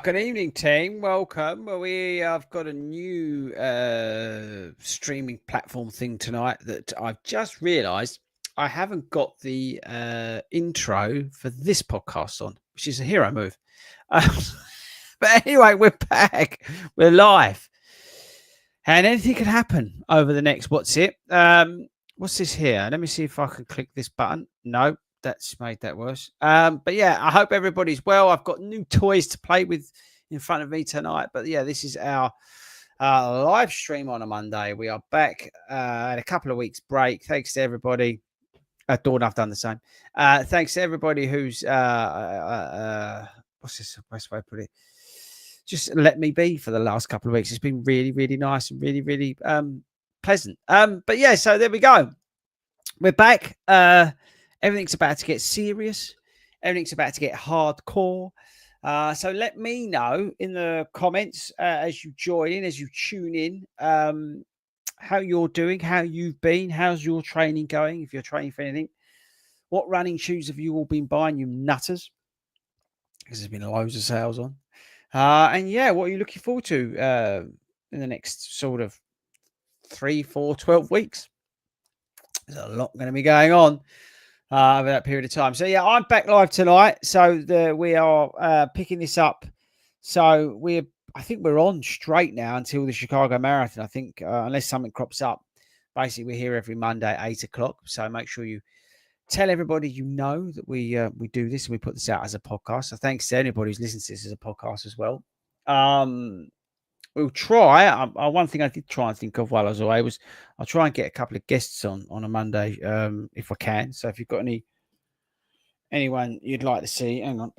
Good evening, team. Welcome. Well, we have got a new streaming platform thing tonight that I've just realised I haven't got the intro for this podcast on, which is a hero move. But anyway, we're back. We're live. And anything can happen over the next, what's this here? Let me see if I can click this button. No. That's made that worse. But yeah, I hope everybody's well. I've got new toys to play with in front of me tonight. But yeah, this is our live stream on a Monday. We are back at a couple of weeks break. Thanks to everybody. Dawn, I've done the same. Thanks to everybody who's what's this best way to put it? Just let me be for the last couple of weeks. It's been really, really nice and really, really pleasant. But yeah, so there we go. We're back. Everything's about to get serious. Everything's about to get hardcore. So let me know in the comments as you join in, as you tune in, how you're doing, how you've been, how's your training going, if you're training for anything. What running shoes have you all been buying, you nutters? Because there's been loads of sales on. And yeah, what are you looking forward to in the next sort of 3, 4, 12 weeks? There's a lot going to be going on over that period of time. So yeah, I'm back live tonight. So we are picking this up. So I think we're on straight now until the Chicago Marathon. I think unless something crops up, basically we're here every Monday at 8 o'clock. So make sure you tell everybody you know that we do this and we put this out as a podcast. So thanks to anybody who's listened to this as a podcast as well. We'll try. One thing I did try and think of while I was away was I'll try and get a couple of guests on a Monday if I can. So if you've got anyone you'd like to see, hang on.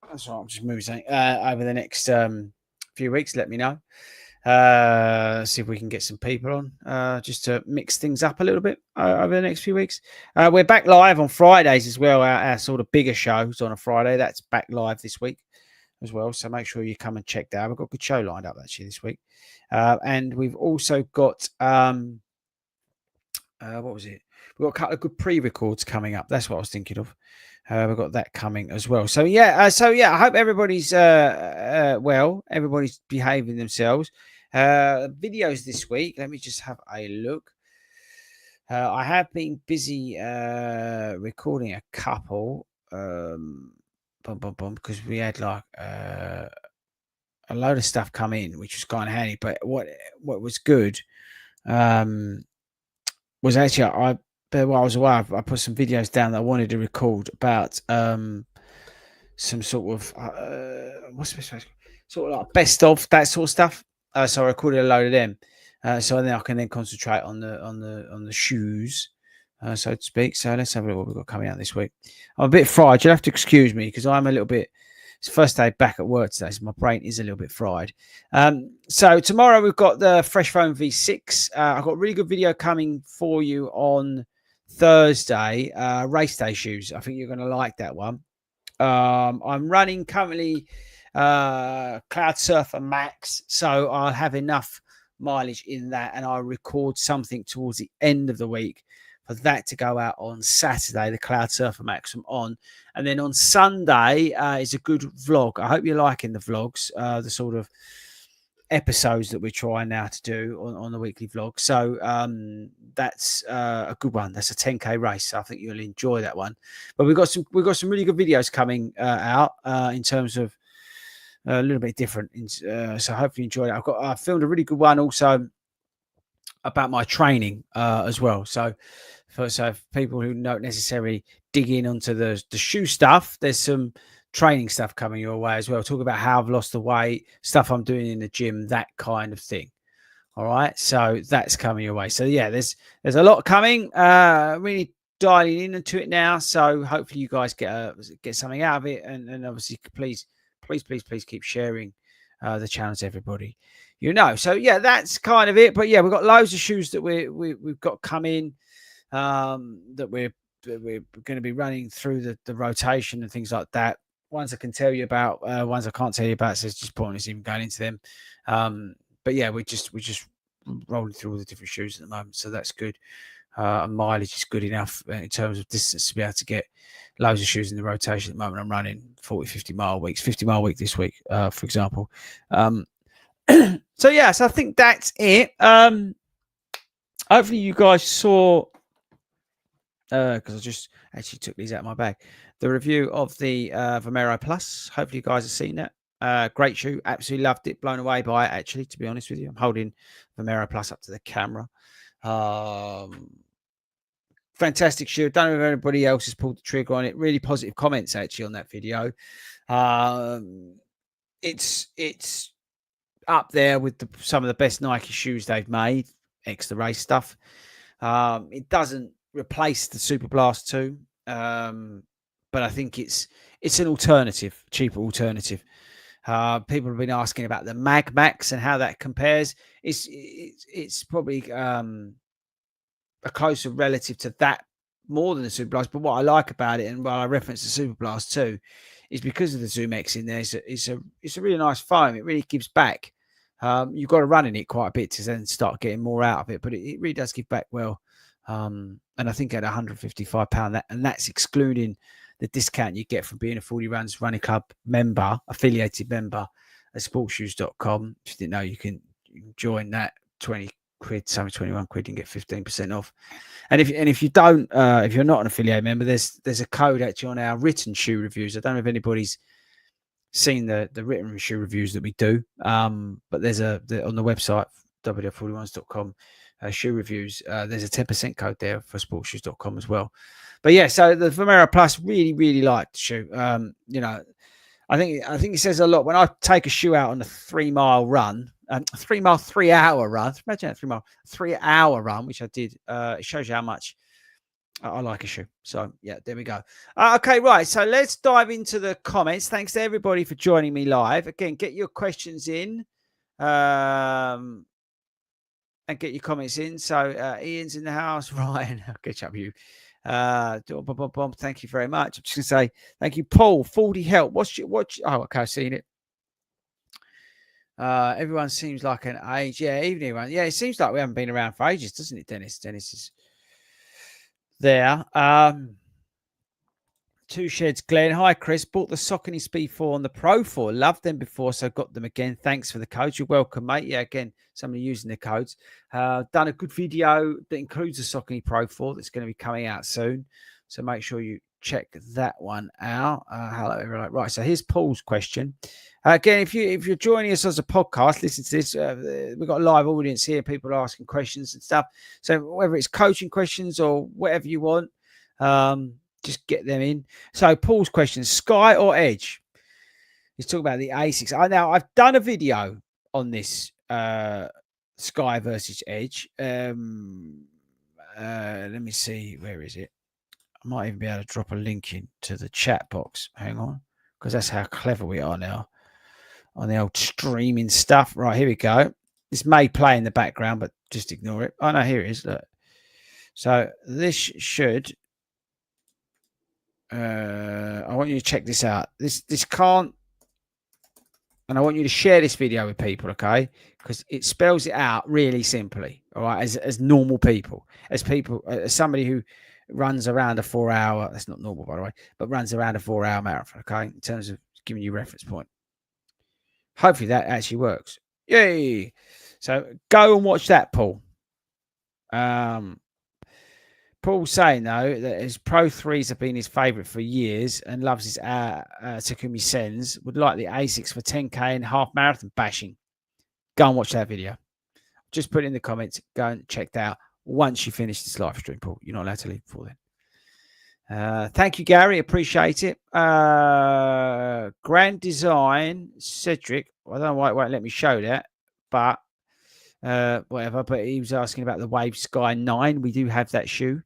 That's right. I'm just moving something over the next few weeks. Let me know. See if we can get some people on just to mix things up a little bit over the next few weeks. We're back live on Fridays as well. Our sort of bigger shows on a Friday. That's back live this week as well, so make sure you come and check that out. We've got a good show lined up actually this week, and we've also got what was it? We've got a couple of good pre-records coming up. That's what I was thinking of. We've got that coming as well. So yeah, I hope everybody's well. Everybody's behaving themselves. Videos this week. Let me just have a look. I have been busy recording a couple. Because we had like a load of stuff come in, which was kind of handy. But what was good was actually while I was away, I put some videos down that I wanted to record about some sort of sort of like best of that sort of stuff. So I recorded a load of them, so then I can then concentrate on the shoes. So to speak. So let's have a look what we've got coming out this week. I'm a bit fried. You'll have to excuse me because I'm a little bit. It's the first day back at work today, so my brain is a little bit fried. So tomorrow we've got the Fresh Foam V6. I've got a really good video coming for you on Thursday. Race day shoes. I think you're going to like that one. I'm running currently Cloud Surfer Max, so I'll have enough mileage in that, and I'll record something towards the end of the week for that to go out on Saturday, the Cloud Surfer Max I'm on. And then on Sunday is a good vlog. I hope you're liking the vlogs, the sort of episodes that we're trying now to do on the weekly vlog. So that's a good one. That's a 10K race. So I think you'll enjoy that one. But we've got some really good videos coming out in terms of a little bit different. So hopefully you enjoy it. I filmed a really good one also about my training as well. So for people who don't necessarily dig in onto the shoe stuff, there's some training stuff coming your way as well. Talk about how I've lost the weight, stuff I'm doing in the gym, that kind of thing. All right. So that's coming your way. So yeah, there's a lot coming, really dialing into it now. So hopefully you guys get something out of it. And obviously please keep sharing the channels everybody, So yeah, that's kind of it. But yeah, we've got loads of shoes that we've got coming, that we're going to be running through the rotation and things like that. Ones I can tell you about, ones I can't tell you about, so it's just pointless even going into them. But yeah, we're just rolling through all the different shoes at the moment, so that's good. And mileage is good enough in terms of distance to be able to get loads of shoes in the rotation. At the moment, I'm running 40, 50 mile weeks, 50 mile week this week, for example. So yeah, so I think that's it. Hopefully you guys saw, because I just actually took these out of my bag, the review of the Vomero Plus. Hopefully you guys have seen that. Great shoe, absolutely loved it, blown away by it, actually, to be honest with you. I'm holding Vomero Plus up to the camera. Fantastic shoe. Don't know if anybody else has pulled the trigger on it. Really positive comments actually on that video. It's up there with some of the best Nike shoes they've made, ex the race stuff. It doesn't replace the Super Blast 2, but I think it's an alternative, cheaper alternative. People have been asking about the Mag Max and how that compares. It's probably a closer relative to that more than the Super Blast. But what I like about it, and while I reference the Super Blast 2, is because of the Zoom X in there. It's a really nice foam. It really gives back. You've got to run in it quite a bit to then start getting more out of it, but it really does give back well. And I think at £155, and that's excluding the discount you get from being a 40 Runs Running Club member, affiliated member at sportshoes.com. If you didn't know, you can join that. 20 quid, some 21 quid, and get 15% off. And if you don't, if you're not an affiliate member, there's a code actually on our written shoe reviews. I don't know if anybody's seen the written shoe reviews that we do, but there's on the website www.fordyruns.com shoe reviews. There's a 10% code there for sportshoes.com as well. But yeah, so the Vomero Plus, really like the shoe. I think it says a lot when I take a shoe out on a 3 mile run. 3 mile, 3 hour run. Imagine that 3 hour run, which I did. It shows you how much I like a shoe. So yeah, there we go. Okay, right. So let's dive into the comments. Thanks to everybody for joining me live. Again, get your questions in, and get your comments in. So Ian's in the house. Ryan, I'll catch up with you. Thank you very much. I'm just gonna say thank you, Paul. 40 help. Oh, okay, I've seen it. Everyone seems like an age. Yeah, even everyone. Yeah, it seems like we haven't been around for ages, doesn't it, Dennis? Dennis is there. Two Sheds Glenn. Hi, Chris. Bought the Saucony Speed 4 and the Pro 4. Loved them before, so got them again. Thanks for the codes. You're welcome, mate. Yeah, again, somebody using the codes. Done a good video that includes the Saucony Pro 4 that's going to be coming out soon. So make sure you check that one out. Hello, everyone. Right, so here's Paul's question. Again, if you're joining us as a podcast, listen to this. We've got a live audience here, people asking questions and stuff. So whether it's coaching questions or whatever you want, just get them in. So Paul's question: Sky or Edge? He's talking about the Asics. Now I've done a video on this Sky versus Edge. Let me see, where is it? I might even be able to drop a link into the chat box. Hang on, because that's how clever we are now on the old streaming stuff. Right, here we go. This may play in the background, but just ignore it. Oh no, here it is. Look. So this should. I want you to check this out. This can't, and I want you to share this video with people, okay? Because it spells it out really simply, all right? As normal people, as somebody who runs around a 4 hour. That's not normal, by the way, but runs around a 4 hour marathon, okay? In terms of giving you a reference point. Hopefully that actually works. Yay! So go and watch that, Paul. Paul's saying, though, that his Pro 3s have been his favourite for years and loves his Takumi Sens. Would like the Asics for 10K and half marathon bashing. Go and watch that video. Just put it in the comments. Go and check that out once you finish this live stream, Paul. You're not allowed to leave before then. Thank you, Gary. Appreciate it. Grand Design, Cedric. I don't know why it won't let me show that, but whatever. But he was asking about the Wave Sky 9. We do have that shoe.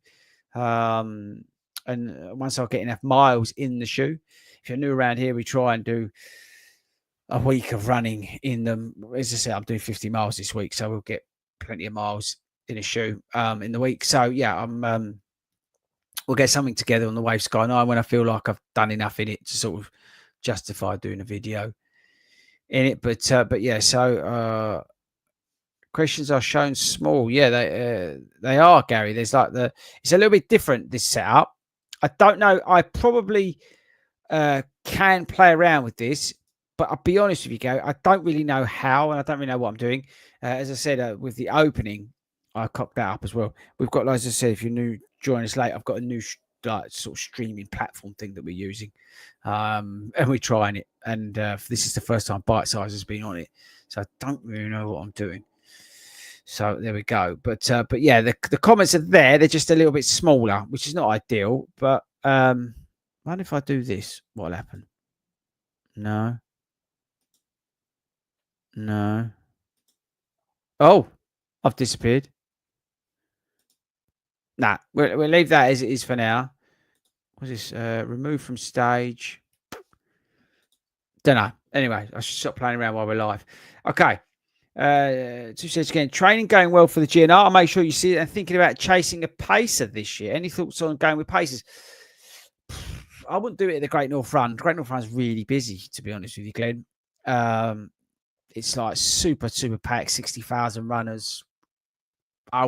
And once I get enough miles in the shoe, if you're new around here, we try and do a week of running in them. As I said, I'm doing 50 miles this week, so we'll get plenty of miles in a shoe in the week. So yeah, we'll get something together on the Wave Sky 9 when I feel like I've done enough in it to sort of justify doing a video in it. But yeah, so questions are shown small. Yeah, they are, Gary. There's like it's a little bit different, this setup. I don't know. I probably can play around with this, but I'll be honest with you, Gary, I don't really know how, and I don't really know what I'm doing. As I said, with the opening, I cocked that up as well. We've got, as I said, if you're new, join us late, I've got a new sort of streaming platform thing that we're using, and we're trying it. And this is the first time Bite Size has been on it, so I don't really know what I'm doing. So there we go. But yeah, the comments are there. They're just a little bit smaller, which is not ideal. But I wonder if I do this, what'll happen? No. No. Oh, I've disappeared. Nah, we'll leave that as it is for now. What's this? Remove from stage. Don't know. Anyway, I should stop playing around while we're live. Okay. Two says again, training going well for the GNR. I'll make sure you see it and thinking about chasing a pacer this year. Any thoughts on going with pacers? I wouldn't do it at the Great North Run. The Great North Run's really busy, to be honest with you, Glenn. It's like super packed, 60,000 runners. I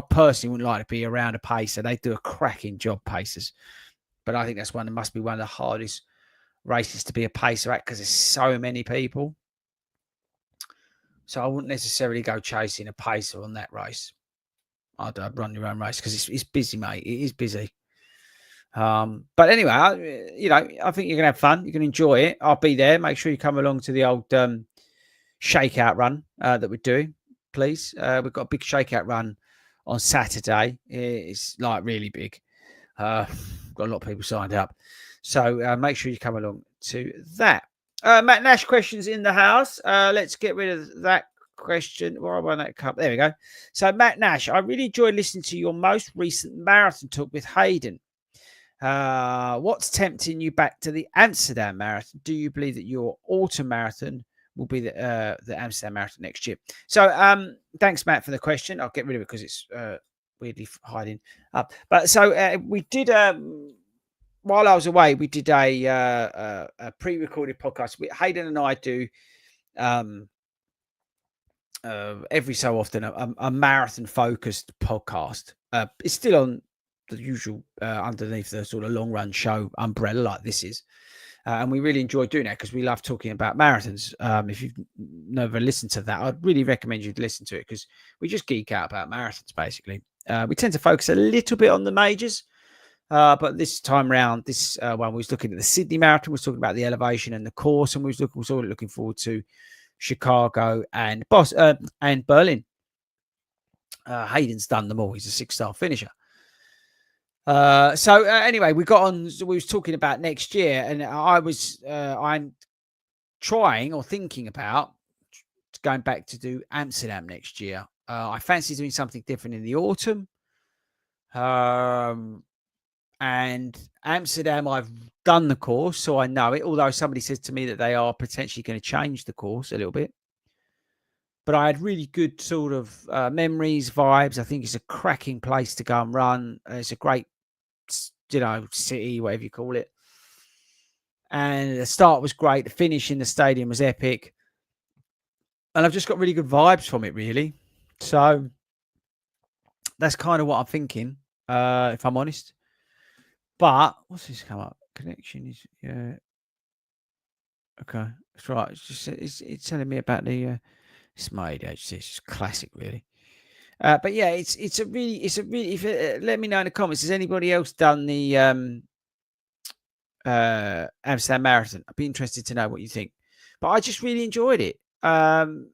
personally wouldn't like to be around a pacer. They do a cracking job, pacers. But I think that's must be one of the hardest races to be a pacer at because there's so many people. So I wouldn't necessarily go chasing a pacer on that race. I'd run your own race because it's busy, mate. It is busy. But anyway, I think you're gonna have fun. You're gonna enjoy it. I'll be there. Make sure you come along to the old shakeout run that we're doing, please. We've got a big shakeout run on Saturday. It's like really big. Got a lot of people signed up, so make sure you come along to that. Matt Nash questions in the house. Let's get rid of that question. Where am I on that cup? There we go. So Matt Nash, I really enjoyed listening to your most recent marathon talk with Hayden. What's tempting you back to the Amsterdam Marathon? Do you believe that your autumn marathon will be the Amsterdam Marathon next year? So thanks, Matt, for the question. I'll get rid of it because it's weirdly hiding up. But so we did, while I was away, we did a pre-recorded podcast. Hayden and I do every so often a marathon-focused podcast. It's still on the usual underneath the sort of long run show umbrella like this is, and we really enjoy doing that because we love talking about marathons. If you've never listened to that, I'd really recommend you listen to it because we just geek out about marathons basically. We tend to focus a little bit on the majors, but this time round, this one we was looking at the Sydney Marathon, we was talking about the elevation and the course, and we was looking forward to Chicago and Berlin. Hayden's done them all. He's a 6-star finisher. So anyway, we got on. We was talking about next year, and I'm trying or thinking about going back to do Amsterdam next year. I fancy doing something different in the autumn. And Amsterdam, I've done the course, so I know it. Although somebody says to me that they are potentially going to change the course a little bit. But I had really good sort of memories, vibes. I think it's a cracking place to go and run. It's a great, city, whatever you call it. And the start was great. The finish in the stadium was epic. And I've just got really good vibes from it, really. So that's kind of what I'm thinking, if I'm honest. But what's this come up? Connection is, yeah. Okay, that's right. It's just it's telling me about the it's my ADHD. It's just classic, really. But yeah, it's a really. If let me know in the comments. Has anybody else done the Amsterdam Marathon? I'd be interested to know what you think. But I just really enjoyed it. And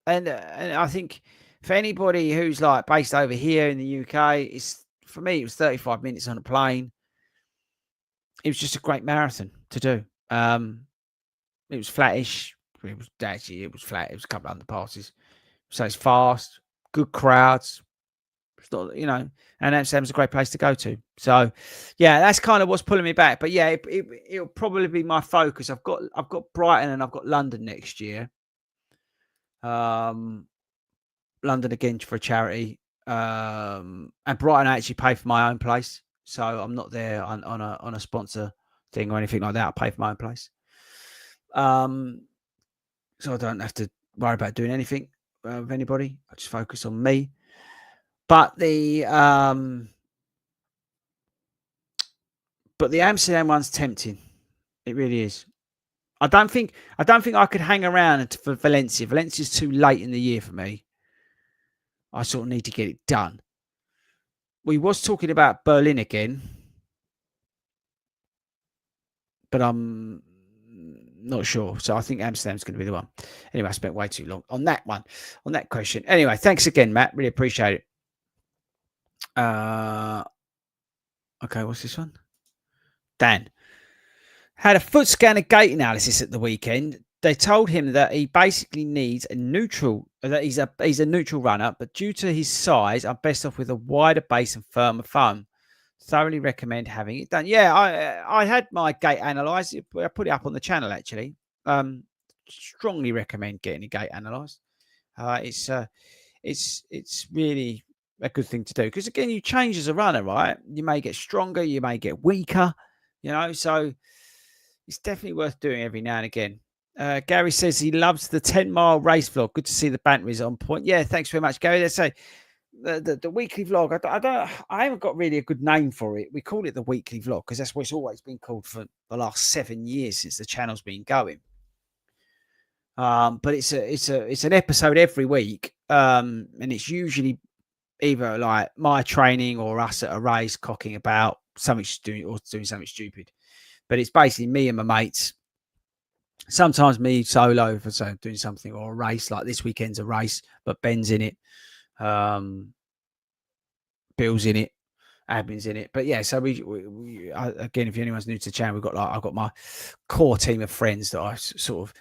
I think for anybody who's like based over here in the UK, for me it was 35 minutes on a plane. It was just a great marathon to do. It was flattish. It was flat. It was a couple of underpasses. So it's fast, good crowds. It's not, and Amsterdam's a great place to go to. So, yeah, that's kind of what's pulling me back. But yeah, it'll probably be my focus. I've got Brighton and I've got London next year. London again for a charity. And Brighton I actually pay for my own place, so I'm not there on a sponsor thing or anything like that. I pay for my own place. So I don't have to worry about doing anything with anybody. I just focus on me. But the Amsterdam one's tempting. It really is. I don't think I could hang around for Valencia. Valencia's too late in the year for me. I sort of need to get it done. We was talking about Berlin again, but I'm not sure. So I think Amsterdam's going to be the one. Anyway, I spent way too long on that one, on that question. Anyway, thanks again, Matt. Really appreciate it. Okay, what's this one? Dan had a foot scanner gait analysis at the weekend. They told him that he basically needs a neutral, that he's a neutral runner, but due to his size, I'm best off with a wider base and firmer foam. Thoroughly recommend having it done. Yeah, I had my gait analysed. I put it up on the channel actually. Strongly recommend getting a gait analysed. It's really a good thing to do because again, you change as a runner, right? You may get stronger, you may get weaker, so it's definitely worth doing every now and again. Gary says he loves the 10-mile race vlog. Good to see the banter is on point. Yeah, thanks very much, Gary. Let's say the weekly vlog. I haven't got really a good name for it. We call it the weekly vlog because that's what it's always been called for the last 7 years since the channel's been going. But it's an episode every week, and it's usually either like my training or us at a race cocking about something doing something stupid. But it's basically me and my mates. Sometimes me solo for doing something or a race, like this weekend's a race, but Ben's in it, Bill's in it, admin's in it. But yeah, so we again, if anyone's new to the channel, I've got my core team of friends that I sort of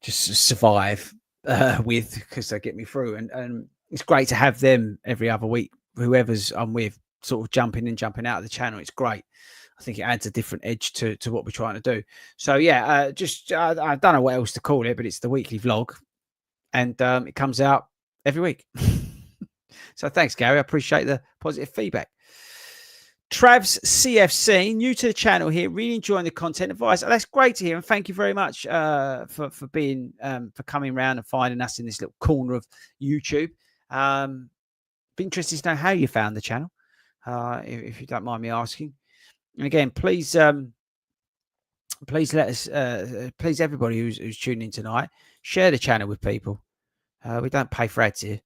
just survive with because they get me through, and it's great to have them every other week. Whoever's I'm with, sort of jumping in and jumping out of the channel, it's great. I think it adds a different edge to what we're trying to do. So yeah, I don't know what else to call it, but it's the weekly vlog, and it comes out every week. So thanks, Gary. I appreciate the positive feedback. Travs CFC, new to the channel here, really enjoying the content advice. Oh, that's great to hear, and thank you very much for being for coming around and finding us in this little corner of YouTube. Be interested to know how you found the channel, if you don't mind me asking. And again, please let us, please everybody who's tuning in tonight, share the channel with people. We don't pay for ads here.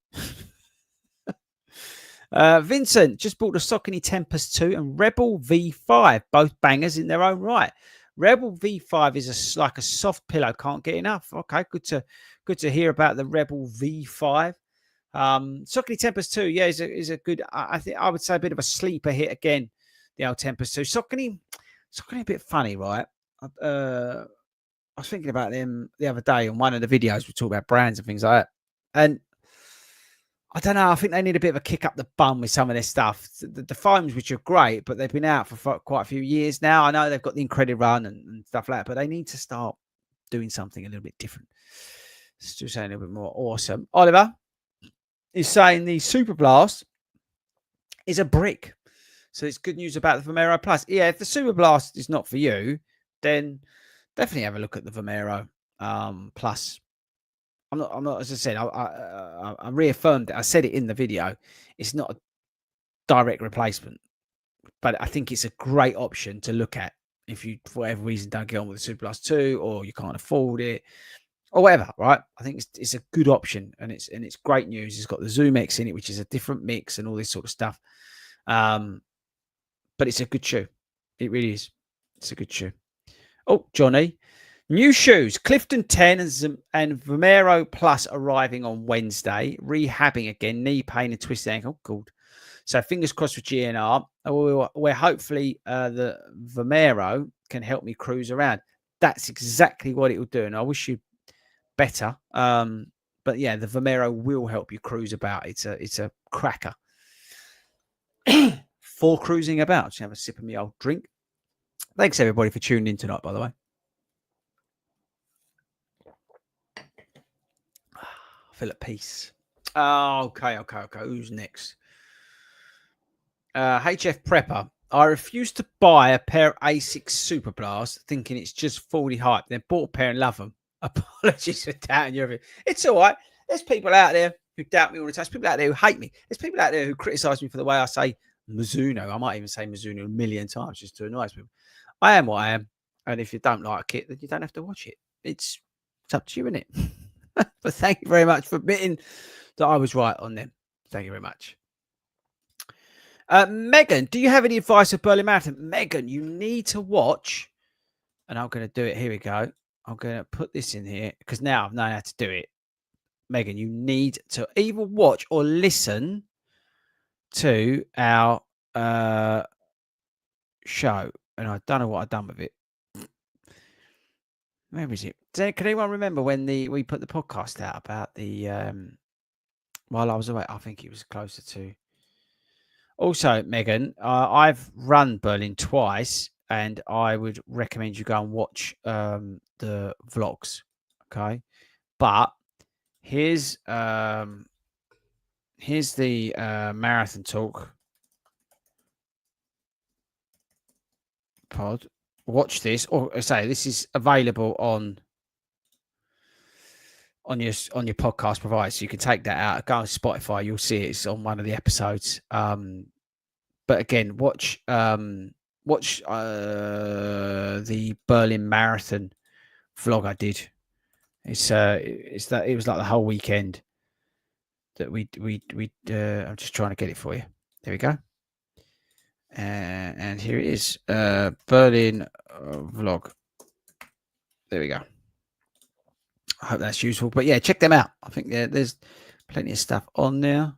Vincent just bought the Saucony Tempest 2 and Rebel V5, both bangers in their own right. Rebel V5 is like a soft pillow, can't get enough. Okay, good to hear about the Rebel V5. Saucony Tempest 2, yeah, is a good. I think I would say a bit of a sleeper hit again. The old Tempest 2. Saucony a bit funny, right? I was thinking about them the other day on one of the videos. We talk about brands and things like that, and I don't know. I think they need a bit of a kick up the bum with some of their stuff. The foams, which are great, but they've been out for quite a few years now. I know they've got the Incredible Run and stuff like that, but they need to start doing something a little bit different. Let's do something a little bit more awesome. Oliver is saying the Super Blast is a brick. So it's good news about the Vomero Plus. Yeah, if the Super Blast is not for you, then definitely have a look at the Vomero Plus. I'm not, as I said, I reaffirmed it. I said it in the video. It's not a direct replacement, but I think it's a great option to look at if you, for whatever reason, don't get on with the Super Blast 2 or you can't afford it or whatever, right? I think it's a good option, and it's great news. It's got the Zoom X in it, which is a different mix and all this sort of stuff. But it's a good shoe. It really is. It's a good shoe. Oh, Johnny. New shoes. Clifton 10 and Vomero Plus arriving on Wednesday. Rehabbing again. Knee pain and twisted ankle. Good. So fingers crossed for GNR. Where hopefully the Vomero can help me cruise around. That's exactly what it will do. And I wish you better. But yeah, the Vomero will help you cruise about. It's a cracker. for cruising about. Just have a sip of my old drink. Thanks everybody for tuning in tonight, by the way. I feel at peace. Okay. Who's next? HF Prepper. I refused to buy a pair of Asics Super Blast, thinking it's just 40 hype. Then bought a pair and love them. Apologies for doubting you. It's all right. There's people out there who doubt me all the time. There's people out there who hate me. There's people out there who criticize me for the way I say Mizuno. I might even say Mizuno a million times just to annoy people. I am what I am. And if you don't like it, then you don't have to watch it. It's up to you, isn't it? But thank you very much for admitting that I was right on them. Thank you very much. Megan, do you have any advice for Berlin Marathon? Megan, you need to watch, and I'm going to do it. Here we go. I'm going to put this in here because now I've known how to do it. Megan, you need to either watch or listen to our show. And I don't know what I've done with it. Where is it? Can anyone remember when we put the podcast out about the while I was away? I think it was closer to. Also, Megan, I've run Berlin twice, and I would recommend you go and watch the vlogs. Okay, but here's the marathon talk pod. Watch this, or I say this is available on your podcast provider, so you can take that out. Go on Spotify, you'll see it's on one of the episodes. But again, watch the Berlin Marathon vlog I did. It's that it was like the whole weekend that we I'm just trying to get it for you. There we go. And here it is, Berlin vlog. There we go. I hope that's useful. But yeah, check them out. I think there's plenty of stuff on there.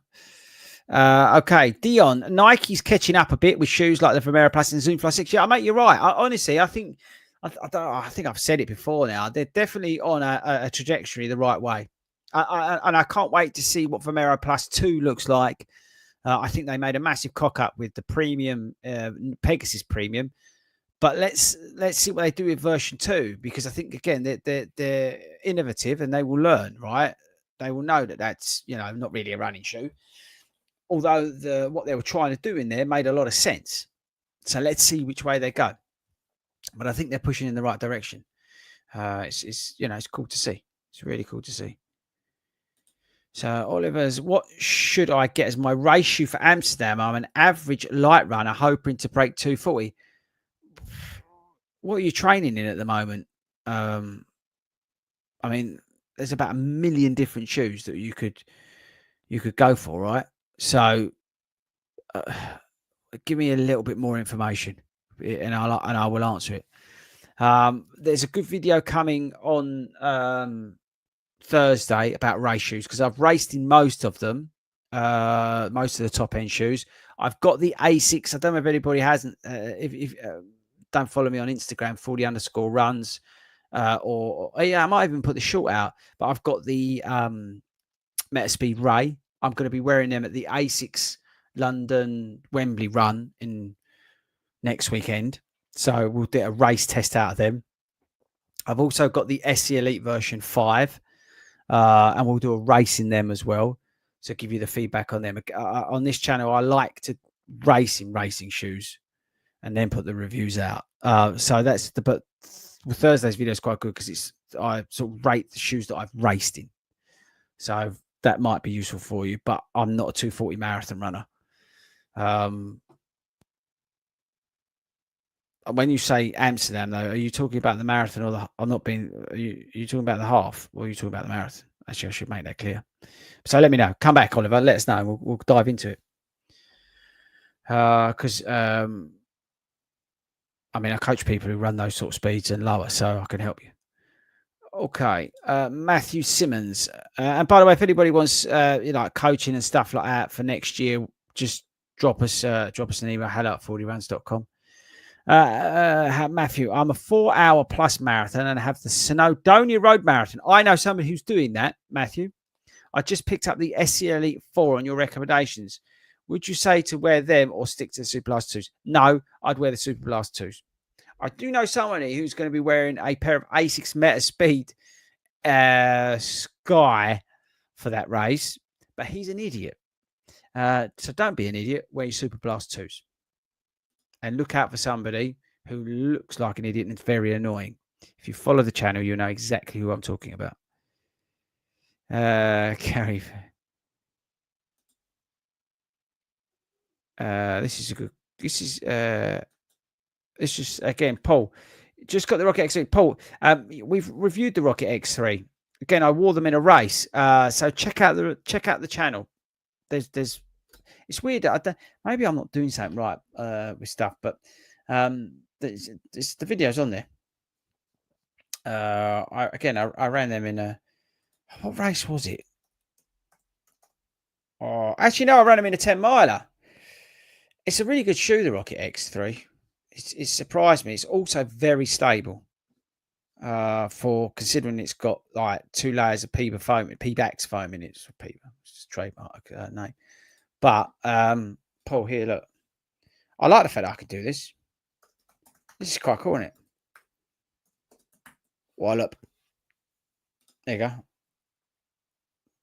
Okay, Dion, Nike's catching up a bit with shoes like the Vomero Plus and Zoom Fly 6. Yeah, mate, you're right. Honestly, I think I've said it before now. They're definitely on a trajectory the right way. And I can't wait to see what Vomero Plus 2 looks like. I think they made a massive cock up with the premium Pegasus Premium. But let's see what they do with version 2, because I think, again, they're innovative and they will learn, right? They will know that that's, not really a running shoe. Although what they were trying to do in there made a lot of sense. So let's see which way they go. But I think they're pushing in the right direction. It's cool to see. It's really cool to see. So Oliver's, what should I get as my race shoe for Amsterdam? I'm an average light runner hoping to break 240. What are you training in at the moment? I mean, there's about 1 million different shoes that you could go for, right? So give me a little bit more information, and I will answer it. There's a good video coming on Thursday about race shoes, because I've raced in most of them, most of the top end shoes. I've got the Asics. I don't know if anybody hasn't. If don't follow me on Instagram, FORDY_runs, or I might even put the short out. But I've got the Metaspeed Ray. I'm going to be wearing them at the Asics London Wembley run in next weekend. So we'll do a race test out of them. I've also got the SE Elite version 5, and we'll do a race in them as well. So give you the feedback on them. On this channel, I like to race in racing shoes and then put the reviews out. So that's but Thursday's video is quite good because I sort of rate the shoes that I've raced in. So that might be useful for you, but I'm not a 240 marathon runner. When you say Amsterdam, though, are you talking about the marathon or are you talking about the half, or are you talking about the marathon? Actually, I should make that clear. So let me know. Come back, Oliver. Let us know. We'll dive into it. Because I coach people who run those sort of speeds and lower, so I can help you. Okay, Matthew Simmons. And by the way, if anybody wants coaching and stuff like that for next year, just drop us an email, hello@fordyruns.com. Matthew, I'm a 4-hour plus marathon and I have the Snowdonia Road Marathon. I know somebody who's doing that, Matthew. I just picked up the SE Elite 4 on your recommendations. would you say to wear them or stick to the Super Blast 2s? No, I'd wear the Super Blast 2s. I do know somebody who's going to be wearing a pair of Asics Meta Speed Sky for that race, but he's an idiot. So don't be an idiot. Wear your Super Blast 2s. And look out for somebody who looks like an idiot and is very annoying. If you follow the channel, you'll know exactly who I'm talking about. Carrie. This is a good. This is it's just again, Paul. Just got the Rocket X3. Paul, we've reviewed the Rocket X3. Again, I wore them in a race. So check out the channel. There's it's weird. Maybe I'm not doing something right with stuff, but the video's on there. I ran them in a, what race was it? Oh, actually, no, I ran them in a 10 miler. It's a really good shoe, the Rocket X3. It surprised me. It's also very stable for considering it's got like 2 layers of Pebax foam in it. It's a trademark name. But Paul, here, look. I like the fact that I could do this. This is quite cool, isn't it? Wallop. There you go.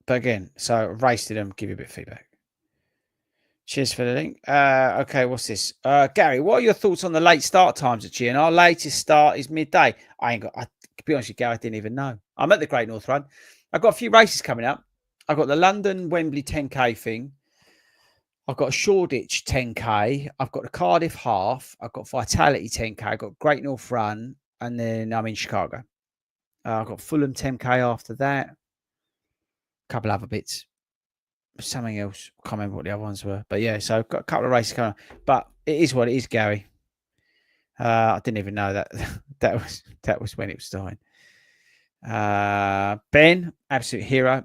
But again, so race to them, give you a bit of feedback. Cheers for the link. Okay, what's this? Gary, what are your thoughts on the late start times at GN? Our latest start is midday. To be honest with you, Gary, I didn't even know. I'm at the Great North Run. I've got a few races coming up. I've got the London Wembley 10K thing. I've got a Shoreditch 10K. I've got the Cardiff half. I've got Vitality 10K. I've got Great North Run. And then I'm in Chicago. I've got Fulham 10K after that. A couple other bits. Something else. I can't remember what the other ones were. But yeah, so I've got a couple of races coming up. But it is what it is, Gary. I didn't even know that that was when it was starting. Ben, absolute hero.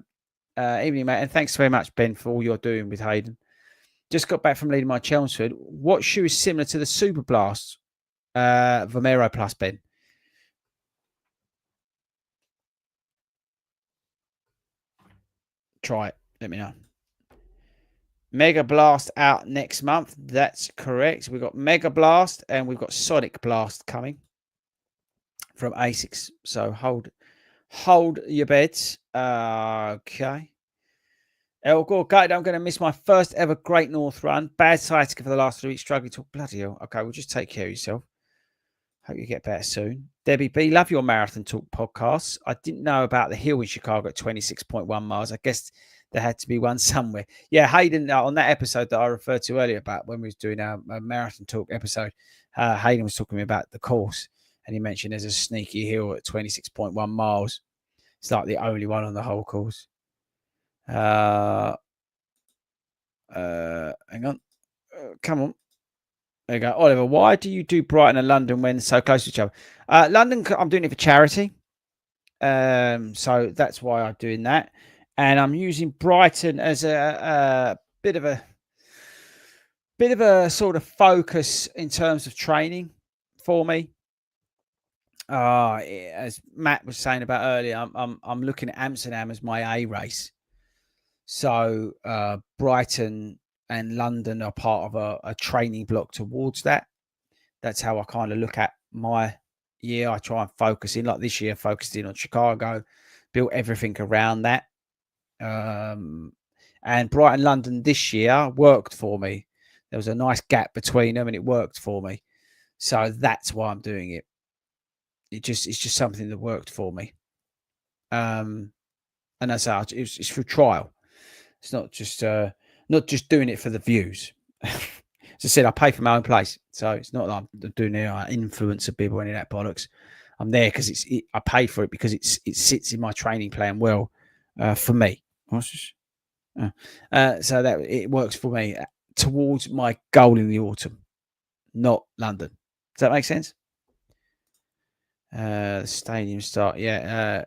Evening, mate. And thanks very much, Ben, for all you're doing with Hayden. Just got back from leading my Chelmsford. What shoe is similar to the Super Blast? Vomero Plus, Ben. Try it. Let me know. Mega Blast out next month. That's correct. We've got Mega Blast and we've got Sonic Blast coming from Asics. So hold your beds. Okay. Elgor, I'm going to miss my first ever Great North Run. Bad sciatica for the last 3 weeks. Struggling to bloody hell. Okay, well, just take care of yourself. Hope you get better soon. Debbie B, love your Marathon Talk podcasts. I didn't know about the hill in Chicago at 26.1 miles. I guess there had to be one somewhere. Yeah, Hayden, on that episode that I referred to earlier about when we was doing our Marathon Talk episode, Hayden was talking about the course, and he mentioned there's a sneaky hill at 26.1 miles. It's like the only one on the whole course. Hang on. Come on. There you go. Oliver, why do you do Brighton and London when so close to each other? London, I'm doing it for charity. So that's why I'm doing that. And I'm using Brighton as a bit of a sort of focus in terms of training for me. As Matt was saying about earlier, I'm looking at Amsterdam as my A race. So Brighton and London are part of a training block towards that. That's how I kind of look at my year. I try and focus in, like this year, focused in on Chicago, built everything around that. And Brighton, London this year worked for me. There was a nice gap between them and it worked for me. So that's why I'm doing it. It's just something that worked for me. And that's how it's for trial. It's not just doing it for the views. As I said, I pay for my own place, so it's not like I'm doing an influencer bib or any of that bollocks. I'm there because I pay for it because it sits in my training plan well for me. So that it works for me towards my goal in the autumn, not London. Does that make sense? The stadium start, yeah.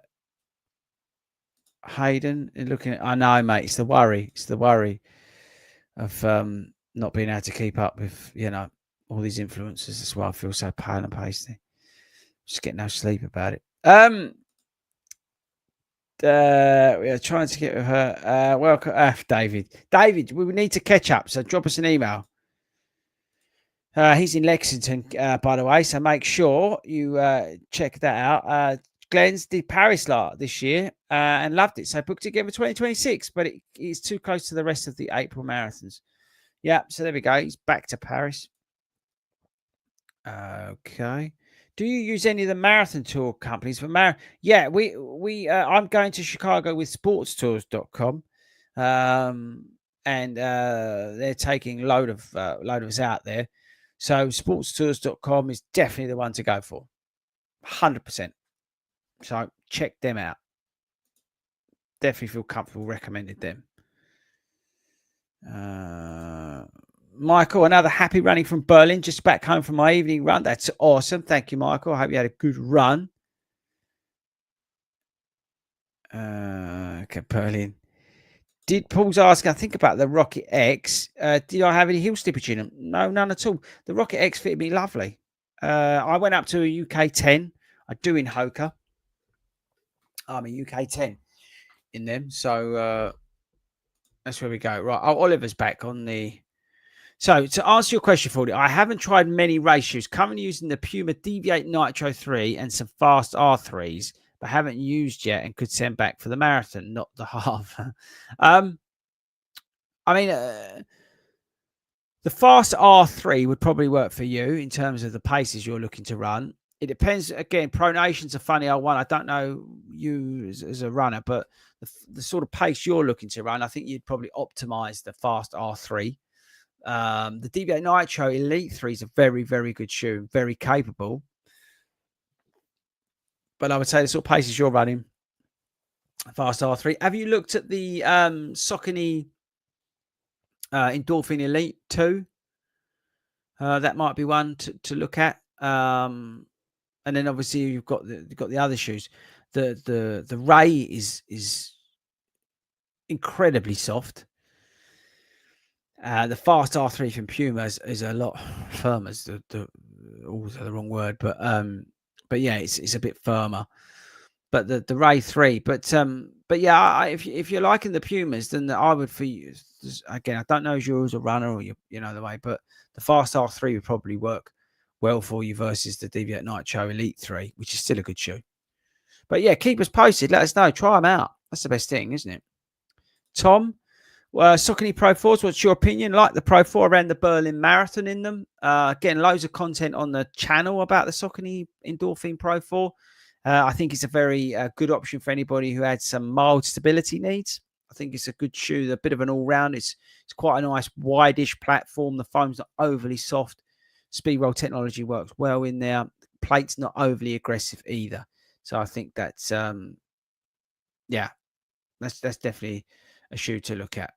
Hayden, looking at, I know, mate. It's the worry. It's the worry of not being able to keep up with, all these influencers. That's why I feel so pale and pasty. Just get no sleep about it. We are trying to get with her. Welcome, David. David, we need to catch up. So drop us an email. He's in Lexington, by the way. So make sure you check that out. Glenn's did Paris this year and loved it. So booked it again for 2026, but it's too close to the rest of the April marathons. Yeah, so there we go. He's back to Paris. Okay. Do you use any of the marathon tour companies for Yeah, I'm going to Chicago with sportstours.com. And they're taking load of us out there. So sportstours.com is definitely the one to go for. 100%. So check them out. Definitely feel comfortable recommending them. Michael, another happy running from Berlin, just back home from my evening run. That's awesome. Thank you, Michael. I hope you had a good run. Okay, Berlin. Did Paul's ask, I think, about the Rocket X. Did I have any heel slippage in them? No, none at all. The Rocket X fitted me lovely. I went up to a UK 10. I do in Hoka. I'm a UK 10 in them. So that's where we go. Right. Oh, Oliver's back on the... So to answer your question, Fordy, I haven't tried many race shoes. Currently using the Puma DV8 Nitro 3 and some fast R3s, but haven't used yet and could send back for the marathon, not the half. I mean, the fast R3 would probably work for you in terms of the paces you're looking to run. It depends. Again, pronation's a funny old one. I don't know you as a runner, but the sort of pace you're looking to run, I think you'd probably optimize the fast R3. The DV8 Nitro Elite 3 is a very, very good shoe, very capable. But I would say the sort of paces you're running, fast R3. Have you looked at the Saucony Endorphin Elite 2? That might be one to look at. And then obviously you've got the other shoes. The Ray is incredibly soft. The fast R3 from Puma is a lot firmer. Also the wrong word, but yeah, it's a bit firmer. But the Ray 3, but yeah, if you're liking the Pumas, then I would for you again. I don't know if you're as a runner or you know the way, but the fast R3 would probably work well for you versus the DV8 Nitro Elite 3, which is still a good shoe. But yeah, keep us posted. Let us know. Try them out. That's the best thing, isn't it? Tom. Saucony Pro 4s, what's your opinion? Like the Pro 4 around the Berlin Marathon in them. Getting loads of content on the channel about the Saucony Endorphin Pro 4. I think it's a very good option for anybody who had some mild stability needs. I think it's a good shoe, a bit of an all-round. It's quite a nice wide-ish platform. The foam's not overly soft. Speed roll technology works well in there. Plate's not overly aggressive either. So I think that's, yeah, that's definitely a shoe to look at.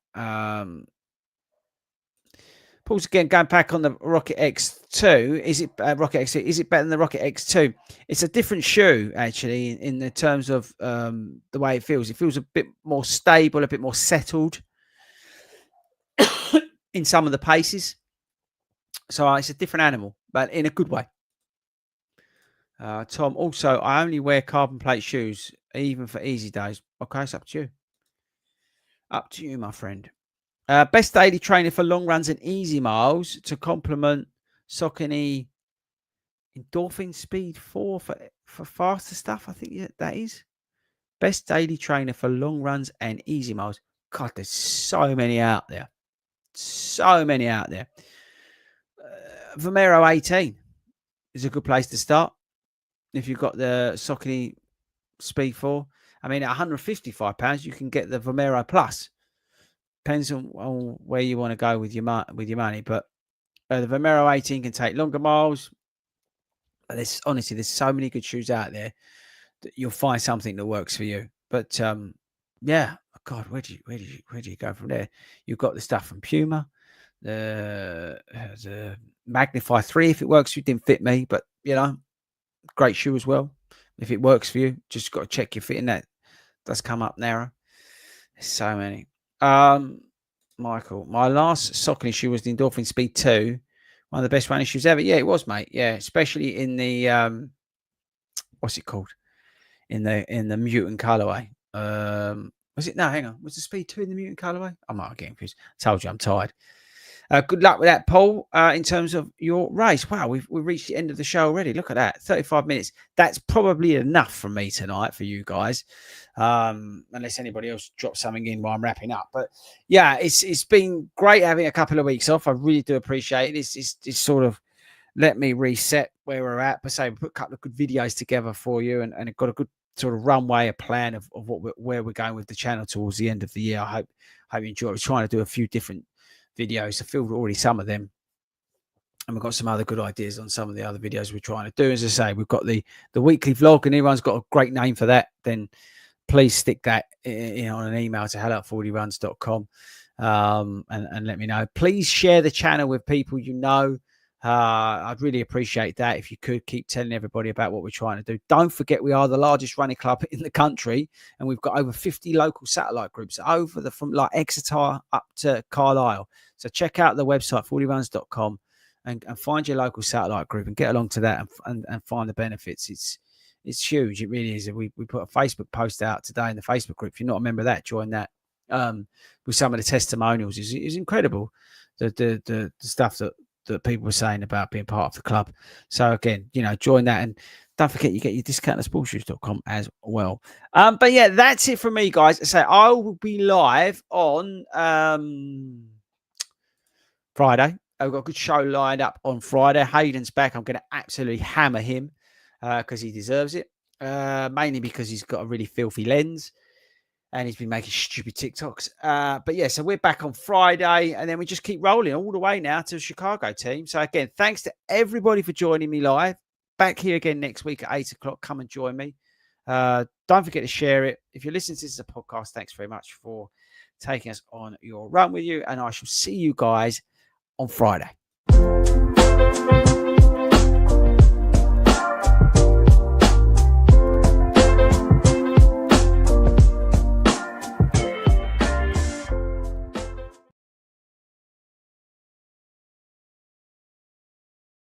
Paul's again going back on the Rocket X2. Is it Rocket X2? Is it better than the Rocket X2? It's a different shoe actually in the terms of the way it feels. It feels a bit more stable, a bit more settled in some of the paces. So it's a different animal, but in a good way. Tom, also, I only wear carbon plate shoes, even for easy days. Okay, it's up to you. Up to you, my friend. Best daily trainer for long runs and easy miles to complement Saucony Endorphin Speed 4 for faster stuff. I think that is. Best daily trainer for long runs and easy miles. God, there's so many out there. So many out there. Vomero 18 is a good place to start. If you've got the Saucony Speed 4. I mean, at £155, you can get the Vomero Plus. Depends on where you want to go with your money. But the Vomero 18 can take longer miles. There's so many good shoes out there that you'll find something that works for you. But yeah, God, where do you go from there? You've got the stuff from Puma, the Magnify 3 if it works for you. Didn't fit me, but you know, great shoe as well. If it works for you, just got to check your fitting. That does come up narrow. There's so many. Michael, my last Saucony shoe was the Endorphin Speed 2. One of the best running shoes ever. Yeah, it was, mate. Yeah, especially in the what's it called? In the mutant colorway. Was it? No, hang on. Was the Speed 2 in the mutant colorway? I might get confused. Told you I'm tired. Good luck with that, Paul. In terms of your race, wow, we've reached the end of the show already. Look at that, 35 minutes. That's probably enough for me tonight for you guys, unless anybody else drops something in while I'm wrapping up. But yeah, it's been great having a couple of weeks off. I really do appreciate it. It's sort of let me reset where we're at. But say we put a couple of good videos together for you, and it got a good sort of runway, a plan of where we're going with the channel towards the end of the year. I hope you enjoy it. We're trying to do a few different videos. I filmed already some of them, and we've got some other good ideas on some of the other videos we're trying to do. As I say, we've got the weekly vlog, and everyone's got a great name for that. Then please stick that on an email to hello@fordyruns.com, and let me know. Please share the channel with people you know. I'd really appreciate that if you could keep telling everybody about what we're trying to do. Don't forget, we are the largest running club in the country, and we've got over 50 local satellite groups from like Exeter up to Carlisle. So check out the website fordyruns.com and find your local satellite group and get along to that and find the benefits. It's huge. It really is. We put a Facebook post out today in the Facebook group. If you're not a member of that, join that. With some of the testimonials is incredible. The stuff that people were saying about being part of the club. So again, join that, and don't forget you get your discount at sportshoes.com as well. But yeah, that's it from me, guys. So I will be live on Friday. I've got a good show lined up on Friday. Hayden's back. I'm going to absolutely hammer him because he deserves it. Mainly because he's got a really filthy lens and he's been making stupid TikToks. But yeah, so we're back on Friday, and then we just keep rolling all the way now to the Chicago team. So again, thanks to everybody for joining me live. Back here again next week at 8 o'clock. Come and join me. Don't forget to share it. If you're listening to this as a podcast, thanks very much for taking us on your run with you. And I shall see you guys on Friday.